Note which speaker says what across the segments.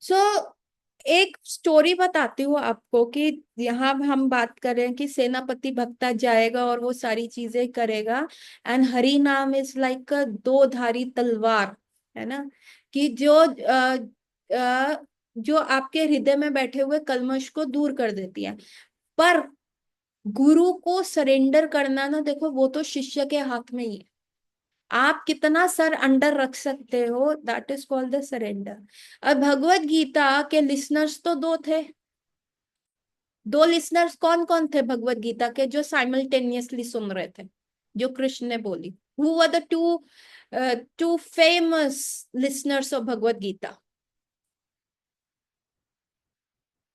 Speaker 1: सो एक स्टोरी बताती हूँ आपको कि यहाँ हम बात कर रहे हैं कि सेनापति भक्ता जाएगा और वो सारी चीजें करेगा। एंड हरि नाम इज लाइक दो धारी तलवार, है ना। कि जो आपके हृदय में बैठे हुए कल्मश को दूर कर देती है। पर गुरु को सरेंडर करना ना, देखो वो तो शिष्य के हाथ में ही है। आप कितना सर अंडर रख सकते हो, that is called the surrender. अब भगवत गीता के लिसनर्स तो दो थे। दो लिसनर्स कौन कौन थे भगवत गीता के जो साइमल्टेनियसली सुन रहे थे जो कृष्ण ने बोली? Who were the two famous listeners of Bhagavad Gita?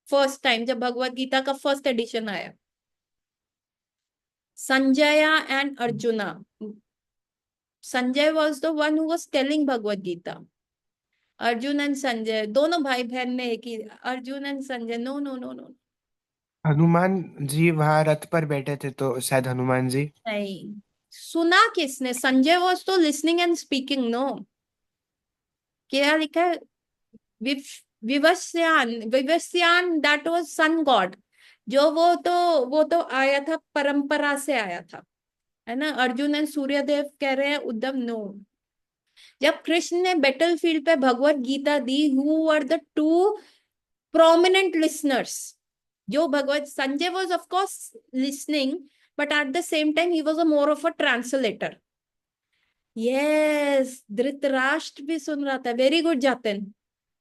Speaker 1: First time जब भगवत गीता का फर्स्ट एडिशन आया, Sanjay and Arjuna. Sanjay was the one who was telling Bhagavad Gita. Arjun and Sanjay दोनों भाई बहन ने एक ही। Arjun and Sanjay, no no no no.
Speaker 2: Hanuman ji वहां रथ पर बैठे थे तो शायद हनुमान जी।
Speaker 1: नहीं, सुना किसने? संजय वॉज तो लिसनिंग एंड स्पीकिंग, नो। क्या लिखा है? विव विवस्यान, विवस्यान दैट वाज सन गॉड। जो वो तो आया था, परंपरा से आया था, है ना। अर्जुन एंड सूर्यदेव कह रहे हैं उद्धव, नो। जब कृष्ण ने बैटल फील्ड पे भगवत गीता दी, who are the two prominent listeners? जो Bhagavad, Sanjay was of course listening, but at the same time he was a more of a translator. Yes, Dhritarashtra भी सुन रहा था। Very good Jatin.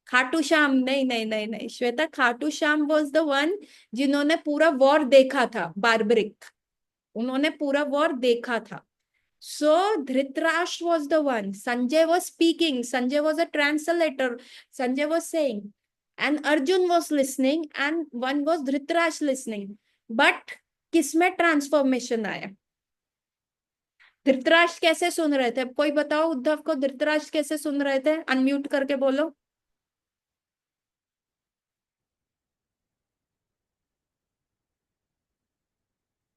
Speaker 1: खाटू श्याम, नहीं नहीं नहीं नहीं Shweta, Khatu Shyam was the one जिन्होंने पूरा वॉर देखा था, बार्बरिक। उन्होंने पूरा वॉर देखा था। सो Dhritarashtra was the one. Sanjay was speaking. Sanjay was a translator. Sanjay was saying, and Arjun was listening, and one was Dhritarashtra listening. But किसमें ट्रांसफॉर्मेशन आया? धृतराष्ट्र कैसे सुन रहे थे? कोई बताओ उद्धव को, धृतराष्ट्र कैसे सुन रहे थे? अनम्यूट करके बोलो।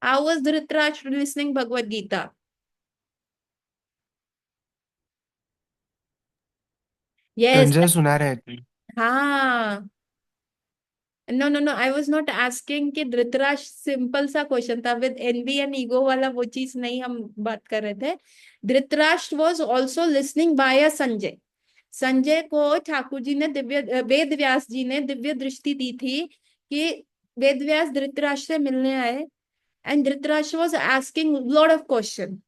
Speaker 1: How was Dhritarashtra listening Bhagavad Gita? Yes.
Speaker 2: Sanjay सुना रहे थे।
Speaker 1: हाँ। No no no, I was not asking कि धृतराष्ट्र, सिंपल सा क्वेश्चन था विद एनवी एंड ईगो वाला, वो चीज नहीं हम बात कर रहे थे। Dhritarashtra was also listening by Sanjay. Sanjay को ठाकुर जी ने दिव्य, वेद व्यास जी ने दिव्य दृष्टि दी थी कि वेद व्यास धृतराष्ट्र से मिलने आए। And Dhritarashtra was asking lot of question.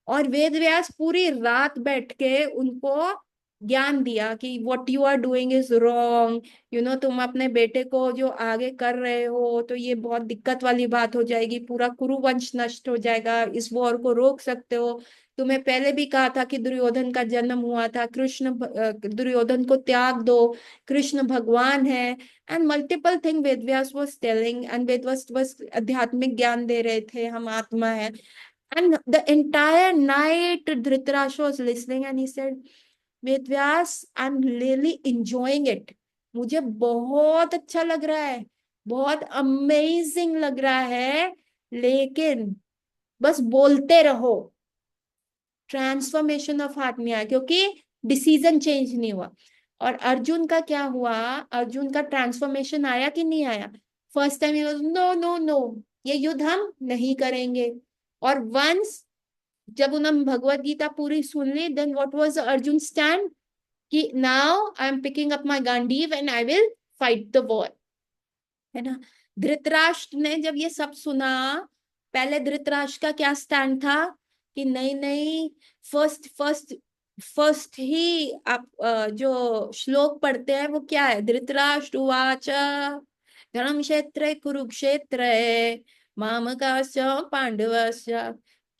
Speaker 1: और वेद व्यास पूरी रात बैठ के उनको ज्ञान दिया कि what you are doing is wrong. तुम अपने बेटे को जो आगे कर रहे हो तो ये बहुत दिक्कत वाली बात हो जाएगी, पूरा कुरुवंश नष्ट हो जाएगा, इस वॉर को रोक सकते हो। तुम्हें पहले भी कहा था कि दुर्योधन का जन्म हुआ था, दुर्योधन को त्याग दो, कृष्ण भगवान है। And multiple thing Ved Vyas was telling, and Ved Vyas बस आध्यात्मिक ज्ञान दे रहे थे, हम आत्मा है। And the entire night, Dhritarashtra was listening and he said, Vedvyas, I'm really enjoying it. मुझे बहुत अच्छा लग रहा है, बहुत अमेजिंग लग रहा है, लेकिन बस बोलते रहो। ट्रांसफॉर्मेशन ऑफ हार्ट नहीं आया क्योंकि डिसीजन चेंज नहीं हुआ। और अर्जुन का क्या हुआ? अर्जुन का ट्रांसफॉर्मेशन आया कि नहीं आया? First time no no no, ये युद्ध हम नहीं करेंगे। और वंस जब उन्होंने भगवत गीता पूरी सुन ली, then what was Arjun stand? कि now I am picking up my Gandiv and I will fight the war, है ना। धृतराष्ट्र ने जब ये सब सुना, पहले धृतराष्ट्र का क्या स्टैंड था? कि नहीं नहीं, फर्स्ट फर्स्ट फर्स्ट ही आप जो श्लोक पढ़ते हैं वो क्या है? धृतराष्ट्र उवाच धर्म क्षेत्र कुरुक्षेत्र मामकाश्च पांडवश्च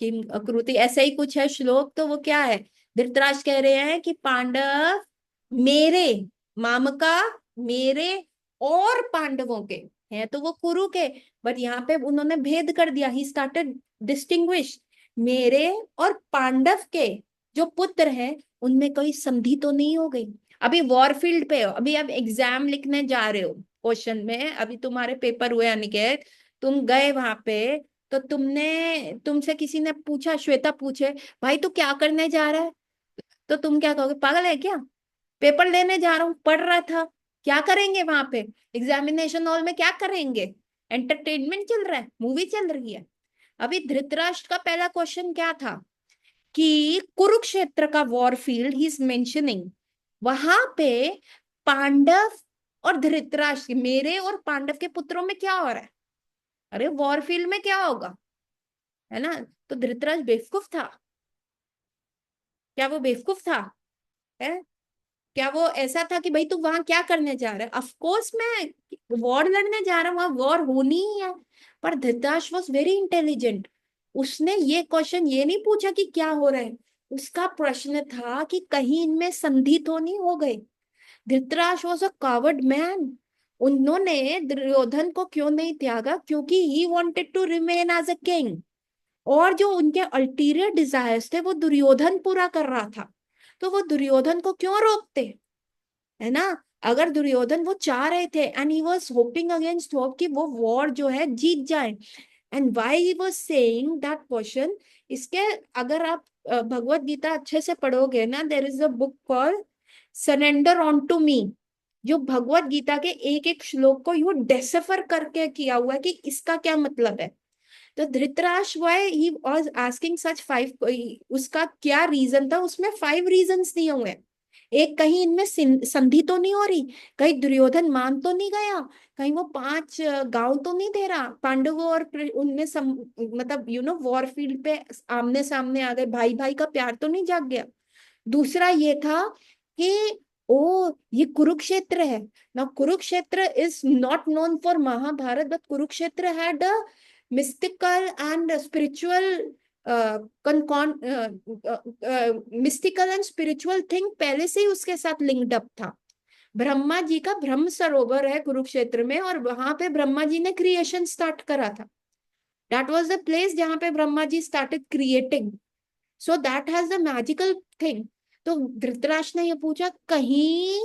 Speaker 1: किम अकृति, ऐसा ही कुछ है श्लोक। तो वो क्या है? धृतराष्ट्र कह रहे हैं कि पांडव मेरे, मामका मेरे, और पांडवों के हैं तो वो कुरु के। बट यहाँ पे उन्होंने भेद कर दिया, ही स्टार्टेड डिस्टिंग्विश, मेरे और पांडव के जो पुत्र हैं उनमें कोई संधि तो नहीं हो गई। अभी वॉरफील्ड पे हो, अभी आप एग्जाम लिखने जा रहे हो, क्वेश्चन में अभी तुम्हारे पेपर हुए अनिकेत, तुम गए वहां पे, तो तुमसे किसी ने पूछा, श्वेता पूछे, भाई तू क्या करने जा रहा है? तो तुम क्या कहोगे? पागल है क्या? पेपर लेने जा रहा हूँ, पढ़ रहा था। क्या करेंगे वहां पे? एग्जामिनेशन हॉल में क्या करेंगे? एंटरटेनमेंट चल रहा है, मूवी चल रही है। अभी धृतराष्ट्र का पहला क्वेश्चन क्या था कि कुरुक्षेत्र का war field he is mentioning, वहां पे पांडव और धृतराष्ट्र, मेरे और पांडव के पुत्रों में क्या हो रहा है? अरे वॉर फील्ड में क्या होगा, है ना? तो धृतराष्ट्र बेवकूफ था? क्या वो बेवकूफ था? है? क्या वो ऐसा था कि भाई तू वहां क्या करने जा रहा है? ऑफ कोर्स मैं वॉर लड़ने जा रहा हूँ, वहां वॉर होनी ही है। पर धृतराष्ट्र वॉज वेरी इंटेलिजेंट। उसने ये क्वेश्चन ये नहीं पूछा कि क्या हो रहा है, उसका प्रश्न था कि कहीं इनमें संधि तो नहीं हो गई। Dhritarashtra was a coward man. उन्होंने दुर्योधन को क्यों नहीं त्यागा? क्योंकि he wanted to remain as a king, और जो उनके अल्टीरियर डिजायर्स थे वो दुर्योधन पूरा कर रहा था। तो वो दुर्योधन को क्यों रोकते, है ना? अगर दुर्योधन वो चाह रहे थे and he was hoping against hope कि वो वॉर जो है जीत जाए, and why he was saying that question, इसके अगर आप भगवत गीता अच्छे से पढ़ोगे ना, there is a book called surrender on to me, जो भगवत गीता के एक एक श्लोक को यू डेसिफर करके किया हुआ है कि इसका क्या मतलब है। तो Dhritarashtra why he was asking such five, उसका क्या रीजन था? उसमें 5 रीजंस दिए हुए हैं। एक, कहीं इनमें संधि तो नहीं हो रही, कहीं दुर्योधन मान तो नहीं गया, कहीं वो 5 गांव तो नहीं दे रहा पांडवों और उनमें मतलब वॉर फील्ड पे आमने सामने आ गए, भाई भाई का प्यार तो नहीं जाग गया। दूसरा ये था कि ओ ये कुरुक्षेत्र है ना, Kurukshetra is not known for Mahabharata, but Kurukshetra had a mystical and spiritual mystical and spiritual thing पहले से ही उसके साथ लिंक्ड अप था। ब्रह्मा जी का ब्रह्म सरोवर है कुरुक्षेत्र में, और वहां पे ब्रह्मा जी ने क्रिएशन स्टार्ट करा था। दैट वाज द प्लेस जहां पे Brahma ji started creating, so that has the magical thing. तो धृतराष्ट्र ने ये पूछा कहीं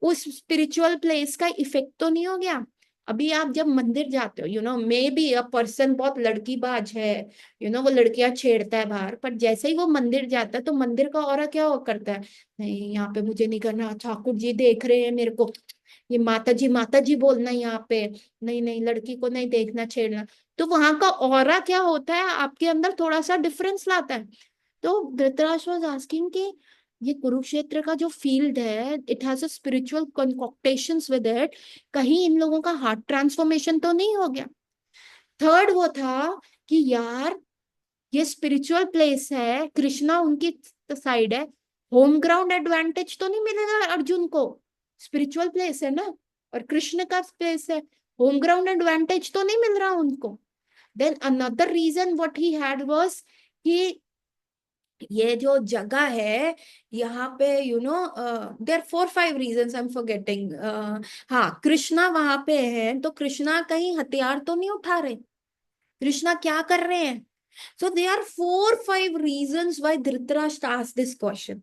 Speaker 1: उस स्पिरिचुअल प्लेस का इफेक्ट तो नहीं हो गया? अभी आप जब मंदिर जाते हो, मे बी अ पर्सन बहुत लड़कीबाज है, वो लड़कियां छेड़ता है बाहर, पर जैसे ही वो मंदिर जाता है तो मंदिर का ऑरा क्या हो करता है? नहीं, यहाँ पे मुझे नहीं करना, ठाकुर जी देख रहे हैं मेरे को, ये माता जी बोलना यहाँ पे, नहीं नहीं लड़की को नहीं देखना छेड़ना। तो वहां का ऑरा क्या होता है, आपके अंदर थोड़ा सा डिफरेंस लाता है। तो धृतराष्ट्र वाज आस्किंग कि ये कुरुक्षेत्र का जो फील्ड है, it has a spiritual concoctions with it, कहीं इन लोगों का हार्ट ट्रांसफॉर्मेशन तो नहीं हो गया? थर्ड वो था कि यार ये स्पिरिचुअल प्लेस है, कृष्णा उनकी साइड है, होम ग्राउंड एडवांटेज तो नहीं मिलेगा अर्जुन को? स्पिरिचुअल प्लेस है ना, और कृष्ण का प्लेस है, होम ग्राउंड एडवांटेज तो नहीं मिल रहा उनको। Then another reason what he had was कि ये जो जगह है यहाँ पे, there 4-5 reasons I am forgetting. हाँ, कृष्णा वहां पे है, तो कृष्णा कहीं हथियार तो नहीं उठा रहे? कृष्णा क्या कर रहे हैं? So they are 4-5 reasons why Dhritarashtra asked this question.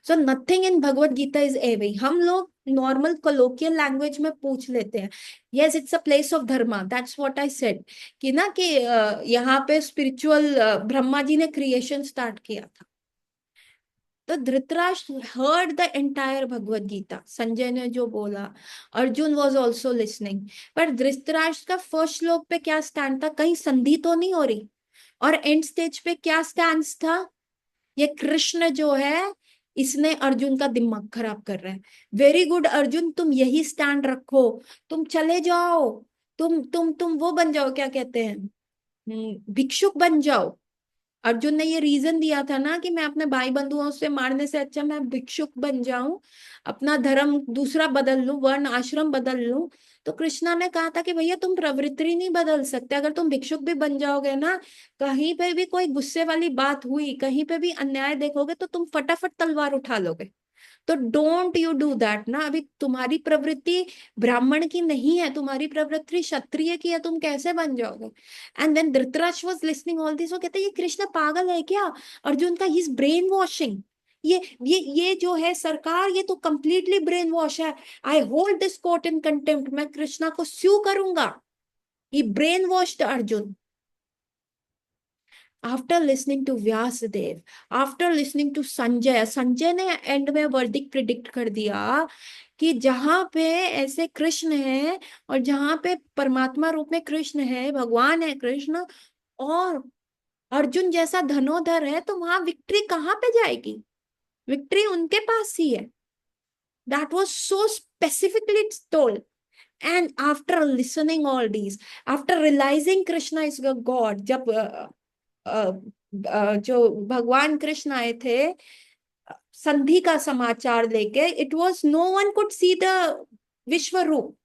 Speaker 1: So nothing in Bhagavad Gita is away, हम लोग नॉर्मल कोलोकियल लैंग्वेज में पूछ लेते हैं। Yes, it's a place of dharma, that's what I said, कि ना कि यहाँ पे स्पिरिचुअल ब्रह्मा जी ने क्रिएशन स्टार्ट किया था। तो Dhritarashtra heard the entire Bhagavad Gita, Sanjay ने जो बोला, अर्जुन वॉज ऑल्सो लिसनिंग। पर धृतराष्ट्र का फर्स्ट श्लोक पे क्या स्टैंड था? कहीं संधि तो नहीं हो रही? और एंड स्टेज पे क्या स्टैंड था? ये कृष्ण जो है, इसने अर्जुन का दिमाग खराब कर रहा है। वेरी गुड अर्जुन, तुम यही स्टैंड रखो, तुम चले जाओ, तुम वो बन जाओ, क्या कहते हैं, भिक्षुक बन जाओ। अर्जुन ने ये रीजन दिया था ना कि मैं अपने भाई बंधुओं से मारने से अच्छा मैं भिक्षुक बन जाऊं, अपना धर्म दूसरा बदल लूं, वर्ण आश्रम बदल लूं। तो कृष्णा ने कहा था कि भैया तुम प्रवृत्ति नहीं बदल सकते, अगर तुम भिक्षुक भी बन जाओगे ना, कहीं पे भी कोई गुस्से वाली बात हुई, कहीं पे भी अन्याय देखोगे तो तुम फटाफट तलवार उठा लोगे। तो डोंट यू डू दैट ना, अभी तुम्हारी प्रवृत्ति ब्राह्मण की नहीं है, तुम्हारी प्रवृत्ति क्षत्रिय की है, तुम कैसे बन जाओगे? And then Dhritarashtra was listening all this, वो कहते ये कृष्ण पागल है क्या? अर्जुन का ही इज ब्रेन वॉशिंग, ये जो है सरकार, ये तो कंप्लीटली ब्रेन वॉश है। I hold this court in contempt, मैं कृष्णा को स्यू करूंगा, ये brain washed Arjun. After listening to Vyasadev, after listening to Sanjay, Sanjay ने एंड में वर्डिक्ट प्रिडिक्ट कर दिया कि जहां पे ऐसे कृष्ण है, और जहां पे परमात्मा रूप में कृष्ण है, भगवान है कृष्ण, और अर्जुन जैसा धनुर्धर है, तो वहां विक्ट्री कहाँ पे जाएगी? विक्ट्री उनके पास ही है। That was so specifically told. And after listening all these, after realising Krishna is God, जब जो भगवान कृष्ण आए थे संधि का समाचार लेके, it was no one could see the Vishwa Roop.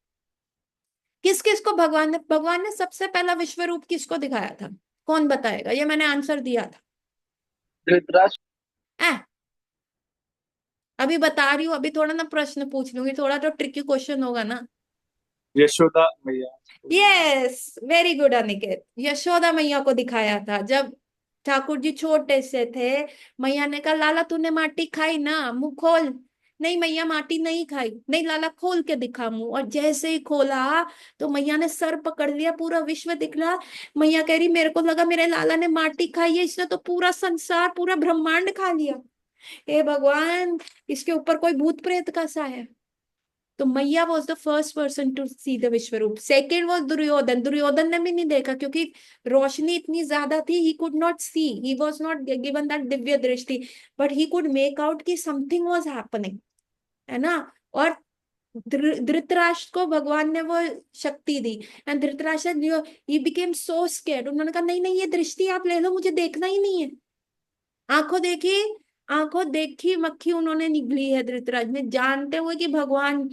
Speaker 1: किस किस को भगवान ने सबसे पहला विश्व रूप किसको दिखाया था? कौन बताएगा? ये मैंने आंसर दिया था।
Speaker 3: धृतराष्ट्र।
Speaker 1: ए, अभी बता रही हूँ, अभी थोड़ा ना प्रश्न पूछ लूंगी, थोड़ा तो ट्रिकी क्वेश्चन होगा ना।
Speaker 3: यशोदा मैया।
Speaker 1: Yes, very good Aniket, Yashoda मैया को दिखाया था। जब ठाकुर जी छोटे से थे, मैया ने कहा लाला तूने माटी खाई ना, मुंह खोल। नहीं मैया माटी नहीं खाई। नहीं लाला खोल के दिखा मुंह। और जैसे ही खोला तो मैया ने सर पकड़ लिया, पूरा विश्व दिख रहा। मैया कह रही मेरे को लगा मेरे लाला ने माटी खाई है, इसने तो पूरा संसार पूरा ब्रह्मांड खा लिया। हे भगवान, इसके ऊपर कोई भूत प्रेत का सा है? तो Maiya was the first person to see the Vishwa Roop. Second was Duryodhan. Duryodhan ने भी नहीं देखा क्योंकि रोशनी इतनी ज्यादा थी, he could not see, he was not given that दिव्य दृष्टि, but he could make out कि समथिंग वॉज हैपनिंग, है ना। और धृतराष्ट्र को भगवान ने वो शक्ति दी। And Dhritarashtra he became so scared, उन्होंने कहा नहीं नहीं, ये दृष्टि आप ले लो, मुझे देखना ही नहीं है। आंखों देखी, आंखों देखी मक्खी उन्होंने निगली है धृतराज में, जानते हुए कि भगवान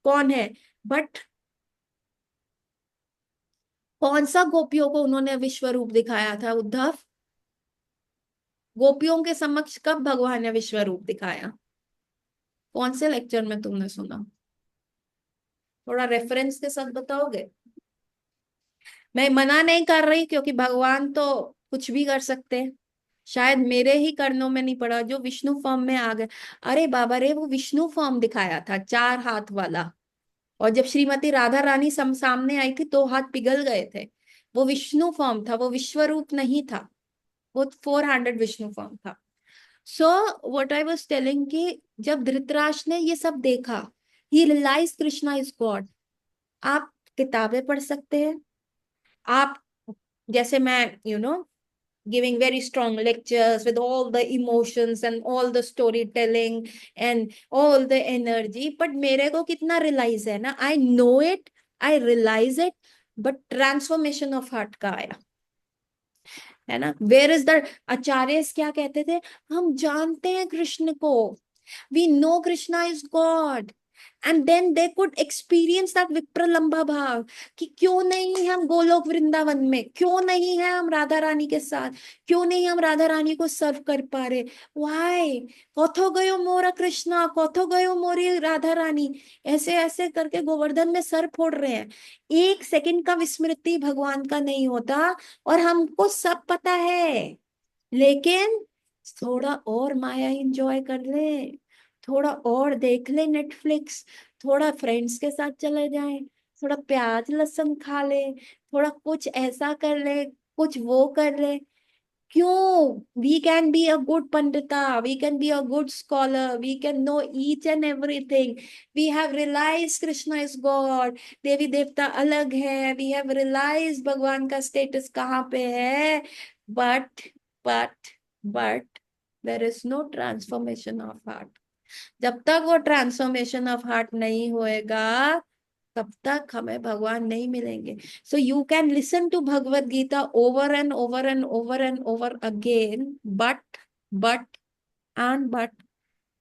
Speaker 1: कौन है। बट कौन सा गोपियों को उन्होंने विश्व रूप दिखाया था उद्धव? गोपियों के समक्ष कब भगवान ने विश्व रूप दिखाया? कौन से लेक्चर में तुमने सुना? थोड़ा रेफरेंस के साथ बताओगे? मैं मना नहीं कर रही, क्योंकि भगवान तो कुछ भी कर सकते हैं। शायद मेरे ही कर्णों में नहीं पड़ा जो विष्णु फॉर्म में आ गए। अरे बाबा रे, वो विष्णु फॉर्म दिखाया था 4 हाथ वाला। और जब श्रीमती राधा रानी सामने आई थी, 2 हाथ पिघल गए थे। वो विष्णु फॉर्म था, वो विश्व रूप नहीं था। वो 400 विष्णु फॉर्म था। So what I was telling कि जब धृतराष्ट्र ने ये सब देखा, ही रियलाइज कृष्णा इज गॉड। आप किताबें पढ़ सकते हैं, आप जैसे मैं, giving very strong lectures with all the emotions and all the storytelling and all the energy, but मेरे को कितना रियलाइज है ना, I know it, I realise it, but transformation of heart का आया, है ना। वेयर इज द आचार्य क्या कहते थे? हम जानते हैं कृष्ण को, we know Krishna is God, and then they could experience that विप्रलंबा भाव, कि क्यों नहीं है हम गोलोक वृंदावन में, क्यों नहीं है हम राधा रानी के साथ, क्यों नहीं हम राधा रानी को सर्व कर पा रहे? वाई? कथो गयो मोरा कृष्णा, कथो गयो मोरी राधा रानी, ऐसे ऐसे करके गोवर्धन में सर फोड़ रहे हैं। 1 सेकंड का विस्मृति भगवान का नहीं होता, और हमको सब पता है। लेकिन थोड़ा और माया एंजॉय कर ले, थोड़ा और देख ले नेटफ्लिक्स, थोड़ा फ्रेंड्स के साथ चले जाए, थोड़ा प्याज लहसुन खा ले, थोड़ा कुछ ऐसा कर ले, कुछ वो कर ले। क्यों? We can be a good पंडिता, we can be a good scholar, we can know each and everything, we have realise Krishna is God, देवी देवता अलग है, वी हैव रियलाइज भगवान का स्टेटस कहाँ पे है। But but but there is no transformation of heart. जब तक वो ट्रांसफॉर्मेशन ऑफ हार्ट नहीं होएगा, तब तक हमें भगवान नहीं मिलेंगे। So you can listen to Bhagavad Gita over and over and over and over again, but and but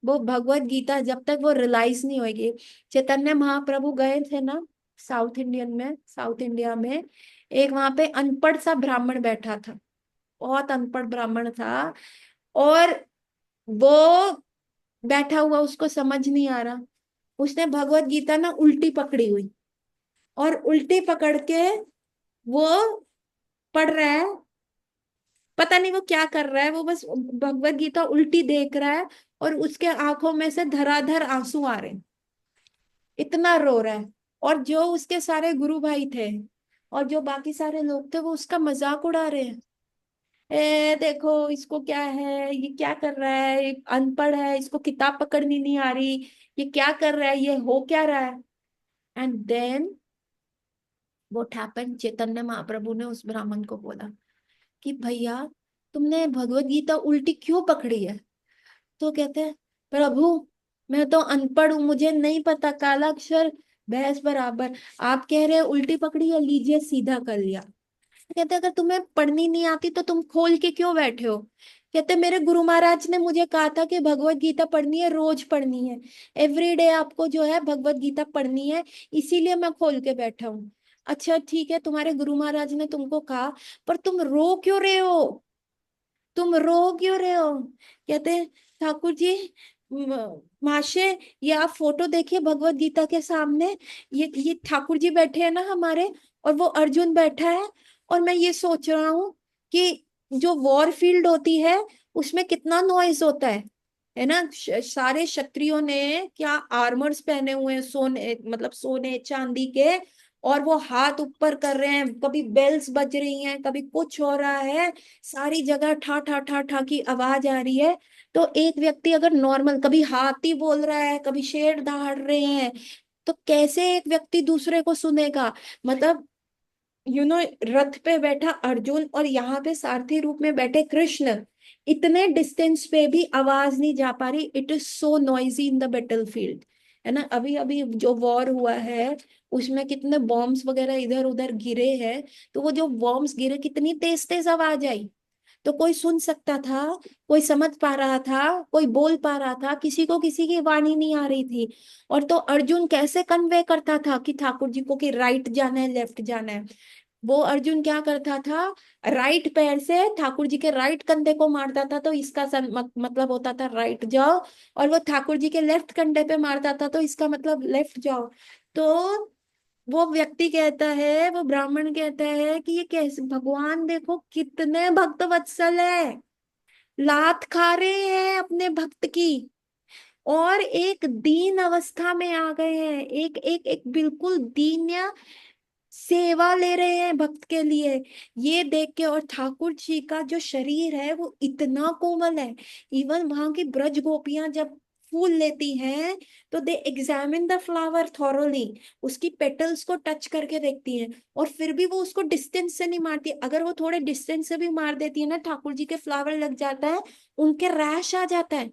Speaker 1: वो भगवत गीता जब तक वो रियलाइज नहीं होगी। चैतन्य महाप्रभु गए थे ना साउथ इंडिया में, एक वहां पे अनपढ़ सा ब्राह्मण बैठा था, बहुत अनपढ़ ब्राह्मण था, और वो बैठा हुआ, उसको समझ नहीं आ रहा, उसने भगवत गीता ना उल्टी पकड़ी हुई, और उल्टी पकड़ के वो पढ़ रहा है। पता नहीं वो क्या कर रहा है, वो बस भगवत गीता उल्टी देख रहा है, और उसके आंखों में से धराधर आंसू आ रहे हैं, इतना रो रहा है। और जो उसके सारे गुरु भाई थे और जो बाकी सारे लोग थे, वो उसका मजाक उड़ा रहे हैं। ए देखो इसको क्या है, ये क्या कर रहा है, ये अनपढ़ है, इसको किताब पकड़नी नहीं आ रही, ये क्या कर रहा है, ये हो क्या रहा है। And then what happened, Chaitanya Mahaprabhu ने उस ब्राह्मण को बोला कि भैया तुमने भगवत गीता उल्टी क्यों पकड़ी है। तो कहते हैं प्रभु मैं तो अनपढ़ हूं, मुझे नहीं पता, काला अक्षर भैंस बराबर, आप कह रहे हैं उल्टी पकड़ी है, लीजिए सीधा कर लिया। कहते अगर तुम्हें पढ़नी नहीं आती तो तुम खोल के क्यों बैठे हो। कहते मेरे गुरु महाराज ने मुझे कहा था कि भगवत गीता पढ़नी है, रोज पढ़नी है, एवरीडे आपको जो है भगवत गीता पढ़नी है, इसीलिए मैं खोल के बैठा हूँ। अच्छा ठीक है, तुम्हारे गुरु महाराज ने तुमको कहा, पर तुम रो क्यों रहे हो, तुम रो क्यों रहे हो। कहते ठाकुर जी माशे, ये आप फोटो देखिए भगवत गीता के सामने, ये ठाकुर जी बैठे हैं ना हमारे, और वो अर्जुन बैठा है, और मैं ये सोच रहा हूँ कि जो वॉर फील्ड होती है उसमें कितना नॉइज होता है ना। सारे क्षत्रियों ने क्या आर्मर्स पहने हुए हैं, सोने मतलब सोने चांदी के, और वो हाथ ऊपर कर रहे हैं, कभी बेल्स बज रही हैं, कभी कुछ हो रहा है, सारी जगह ठा ठा ठा ठा की आवाज आ रही है। तो एक व्यक्ति अगर नॉर्मल, कभी हाथी बोल रहा है, कभी शेर दहाड़ रहे हैं, तो कैसे एक व्यक्ति दूसरे को सुनेगा। मतलब रथ पे बैठा अर्जुन और यहाँ पे सारथी रूप में बैठे कृष्ण, इतने डिस्टेंस पे भी आवाज नहीं जा पा रही। It is so noisy in the battle field, है ना। अभी अभी जो वॉर हुआ है उसमें कितने बॉम्ब्स वगैरह इधर उधर गिरे हैं, तो वो जो बॉम्ब्स गिरे कितनी तेज तेज आवाज आई, तो कोई सुन सकता था, कोई समझ पा रहा था, कोई बोल पा रहा था, किसी को किसी की वाणी नहीं आ रही थी। और तो अर्जुन कैसे कन्वे करता था कि ठाकुर जी को कि राइट जाना है लेफ्ट जाना है। वो अर्जुन क्या करता था, राइट पैर से ठाकुर जी के राइट कंधे को मारता था, तो इसका मतलब होता था राइट जाओ, और वो ठाकुर जी के लेफ्ट कंधे पे मारता था, तो इसका मतलब लेफ्ट जाओ। तो वो व्यक्ति कहता है, वो ब्राह्मण कहता है कि ये कैसे, भगवान देखो कितने भक्त वत्सल है, लात खा रहे हैं अपने भक्त की, और एक दीन अवस्था में आ गए हैं, एक एक एक बिल्कुल दीन सेवा ले रहे हैं भक्त के लिए। ये देख के, और ठाकुर जी का जो शरीर है वो इतना कोमल है, इवन वहां की ब्रज गोपियां जब फूल लेती हैं तो दे एग्जामिन द फ्लावर थॉरोली, उसकी पेटल्स को टच करके देखती हैं, और फिर भी वो उसको डिस्टेंस से नहीं मारती। अगर वो थोड़े डिस्टेंस से भी मार देती है ना, ठाकुर जी के फ्लावर लग जाता है, उनके रैश आ जाता है।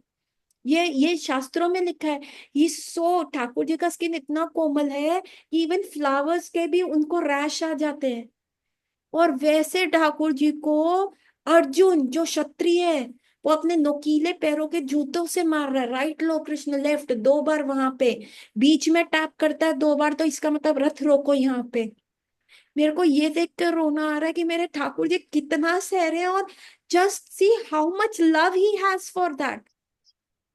Speaker 1: ये शास्त्रों में लिखा है। ये सो ठाकुर जी का स्किन इतना कोमल है कि इवन फ्लावर्स के भी उनको रैश आ जाते हैं। और वैसे ठाकुर जी को अर्जुन जो क्षत्रिय है, वो अपने नोकीले पैरों के जूतों से मार रहा है, राइट लो कृष्ण लेफ्ट, 2 बार वहां पे, बीच में टैप करता है 2 बार, तो इसका मतलब रथ रोको यहाँ पे। मेरे को ये देख कर रोना आ रहा है कि मेरे ठाकुर जी कितना सह रहे हैं, और just see how much love he has for that.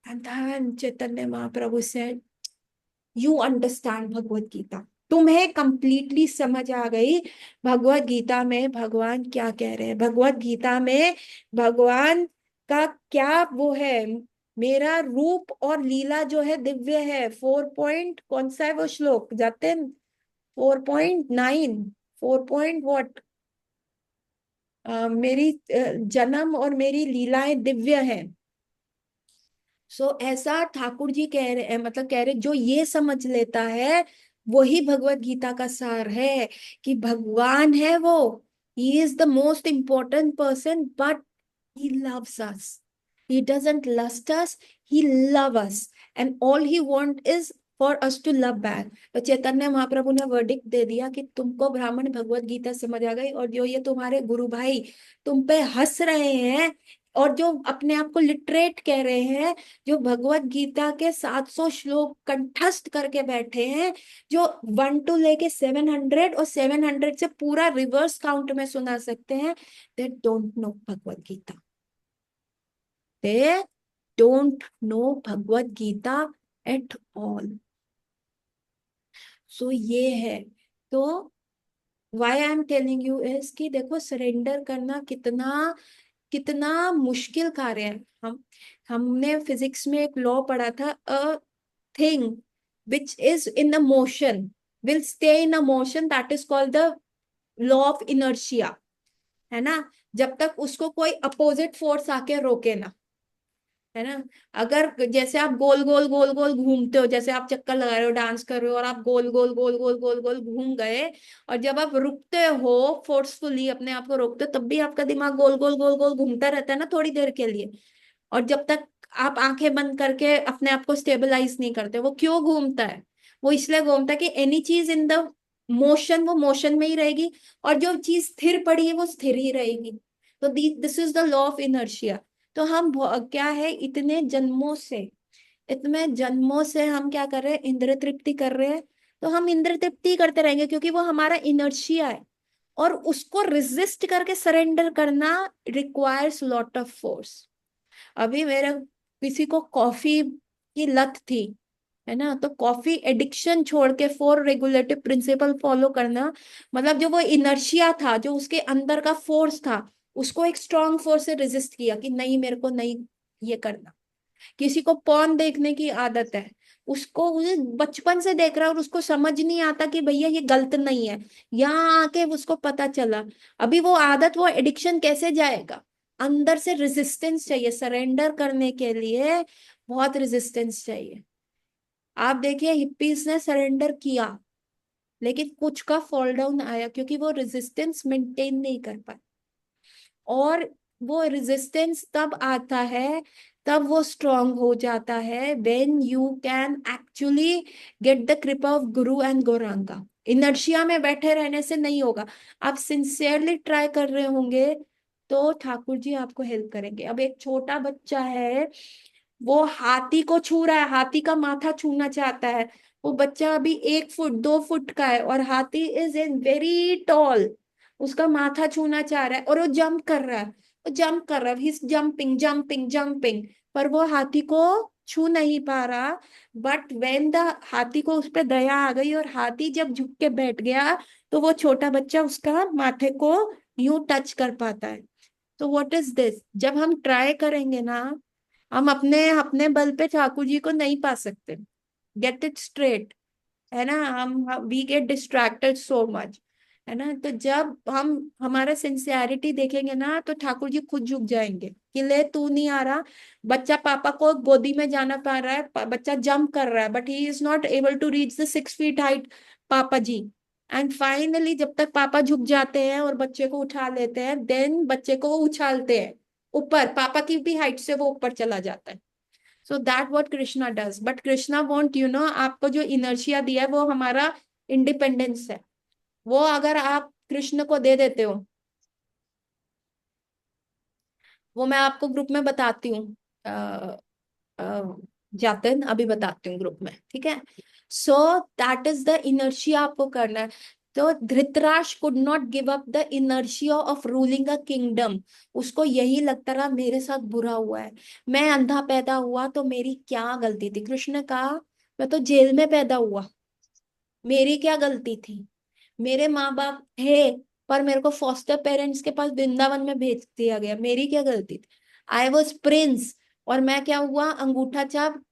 Speaker 1: And then Chaitanya Mahaprabhu said, "You understand Bhagavad Gita, तुम्हें कंप्लीटली समझ आ गई भगवत गीता में भगवान क्या कह रहे हैं। भगवत गीता में भगवान का क्या वो है, मेरा रूप और लीला जो है दिव्य है। 4 पॉइंट कौन सा है वो श्लोक जाते, 4.9, 4 पॉइंट मेरी जन्म और मेरी लीलाएं दिव्य है। ऐसा ठाकुर जी कह रहे हैं, मतलब कह रहे जो ये समझ लेता है वही भगवत गीता का सार है, कि भगवान है वो, he is the most important person, but he loves us, he doesn't lust us, he love us, and all he want is for us to love back। तो चैतन्य महाप्रभु ने वर्डिक्ट दे दिया कि तुमको ब्राह्मण भगवत गीता समझ आ गई, और जो ये तुम्हारे गुरु भाई तुम पे हंस रहे हैं, और जो अपने आप को लिटरेट कह रहे हैं, जो भगवत गीता के 700 श्लोक कंठस्थ करके बैठे हैं, जो 1 to लेके 700 और 700 से पूरा रिवर्स काउंट में सुना सकते हैं, they don't know Bhagavad Gita, they don't know Bhagavad Gita at all. ये है। तो why I am telling you is कि देखो सरेंडर करना कितना कितना मुश्किल कार्य है। हमने फिजिक्स में एक लॉ पढ़ा था, a thing which is in the motion will stay in a motion, that is called the law of inertia, है ना, जब तक उसको कोई अपोजिट फोर्स आके रोके ना, है ना। अगर जैसे आप गोल गोल गोल गोल घूमते हो, जैसे आप चक्कर लगा रहे हो, डांस कर रहे हो, और आप गोल गोल गोल गोल गोल गोल घूम गए, और जब आप रुकते हो, फोर्सफुली अपने आप को रोकते हो, तब भी आपका दिमाग गोल गोल गोल गोल घूमता रहता है ना थोड़ी देर के लिए। और जब तक आप आंखें बंद करके अपने आप को स्टेबलाइज नहीं करते, वो क्यों घूमता है? वो इसलिए घूमता है कि एनी चीज इन द मोशन, वो मोशन में ही रहेगी, और जो चीज स्थिर पड़ी है वो स्थिर ही रहेगी। तो this is the law of inertia. तो हम क्या है, इतने जन्मों से हम क्या कर रहे हैं, इंद्र तृप्ति कर रहे हैं। तो हम इंद्र तृप्ति करते रहेंगे क्योंकि वो हमारा इनर्शिया है, और उसको रेजिस्ट करके सरेंडर करना रिक्वायर्स लॉट ऑफ फोर्स। अभी मेरे किसी को कॉफी की लत थी, है ना, तो कॉफी एडिक्शन छोड़ के 4 रेगुलेटिव प्रिंसिपल फॉलो करना, मतलब जो वो इनर्शिया था, जो उसके अंदर का फोर्स था, उसको एक स्ट्रॉन्ग फोर्स से रेजिस्ट किया कि नहीं, मेरे को नहीं ये करना। किसी को पॉर्न देखने की आदत है, उसको उसे बचपन से देख रहा है और उसको समझ नहीं आता कि भैया ये गलत नहीं है, यहाँ आके उसको पता चला। अभी वो आदत, वो एडिक्शन कैसे जाएगा? अंदर से रेजिस्टेंस चाहिए, सरेंडर करने के लिए बहुत रेजिस्टेंस चाहिए। आप देखिए, हिप्पीज ने सरेंडर किया, लेकिन कुछ का फॉल डाउन आया क्योंकि वो रेजिस्टेंस मेंटेन नहीं कर पाए। और वो रेजिस्टेंस तब आता है, तब वो स्ट्रांग हो जाता है, when you can actually get the grip of Guru and Gauranga. Inertia में बैठे रहने से नहीं होगा। आप सिंसियरली ट्राई कर रहे होंगे तो ठाकुर जी आपको हेल्प करेंगे। अब एक छोटा बच्चा है, वो हाथी को छू रहा है, हाथी का माथा छूना चाहता है। वो बच्चा अभी 1 फुट 2 फुट का है, और हाथी इज इन वेरी टॉल, उसका माथा छूना चाह रहा है, और वो जंप कर रहा है, वो जंप कर रहा है, ही जंपिंग जंपिंग जंपिंग, पर वो हाथी को छू नहीं पा रहा। बट वेन द हाथी को उस पर दया आ गई, और हाथी जब झुक के बैठ गया, तो वो छोटा बच्चा उसका माथे को यूं टच कर पाता है। तो व्हाट इज दिस? जब हम ट्राई करेंगे ना, हम अपने अपने बल पे ठाकुर जी को नहीं पा सकते। गेट इट स्ट्रेट, है ना। हम we get distracted so much, है ना। तो जब हम हमारा सिंसियरिटी देखेंगे ना, तो ठाकुर जी खुद झुक जाएंगे कि ले, तू नहीं आ रहा। बच्चा पापा को गोदी में जाना पा रहा है, बच्चा जंप कर रहा है, but he is not able to reach the 6 feet height papa ji. And finally जब तक पापा झुक जाते हैं और बच्चे को उठा लेते हैं, देन बच्चे को वो उछालते हैं ऊपर, पापा की भी हाइट से वो ऊपर चला जाता है। So that what Krishna does. But Krishna want, आपको जो इनर्शिया दिया है वो हमारा इंडिपेंडेंस है। वो अगर आप कृष्ण को दे देते हो, वो मैं आपको ग्रुप में बताती हूँ। जातिन अभी बताती हूँ ग्रुप में, ठीक है। So that is the inertia आपको करना है। तो Dhritarashtra could not give up the inertia of ruling a kingdom. उसको यही लगता रहा, मेरे साथ बुरा हुआ है, मैं अंधा पैदा हुआ तो मेरी क्या गलती थी। कृष्ण ने कहा, मैं तो जेल में पैदा हुआ, मेरी क्या गलती थी? मेरे माँ बाप थे, पर मेरे को फॉस्टर पेरेंट्स के पास वृंदावन में भेज दिया गया, मेरी क्या गलती थी? आई वॉज प्रिंस, और मैं क्या हुआ, अंगूठा छाप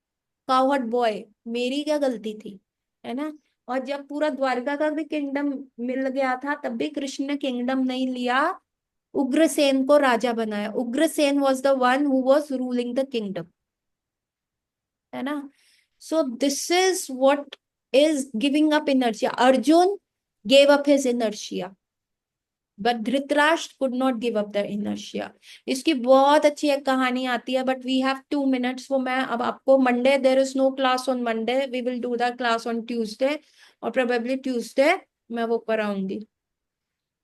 Speaker 1: कावहट बॉय, मेरी क्या गलती थी? है ना। और जब पूरा द्वारका का भी किंगडम मिल गया था, तब भी कृष्ण ने किंगडम नहीं लिया, उग्रसेन को राजा बनाया। Ugrasen was the one who was ruling the kingdom, है ना। So this is what is giving up inertia. Arjun gave up his inertia, but Dhritarashtra could not give up the inertia। इसकी बहुत अच्छी एक कहानी आती है, बट वी हैव 2 minutes। वो मैं अब आपको Monday, there is no class on Monday, we will do the class on Tuesday, और प्रोबेबली ट्यूसडे मैं वो कराऊंगी।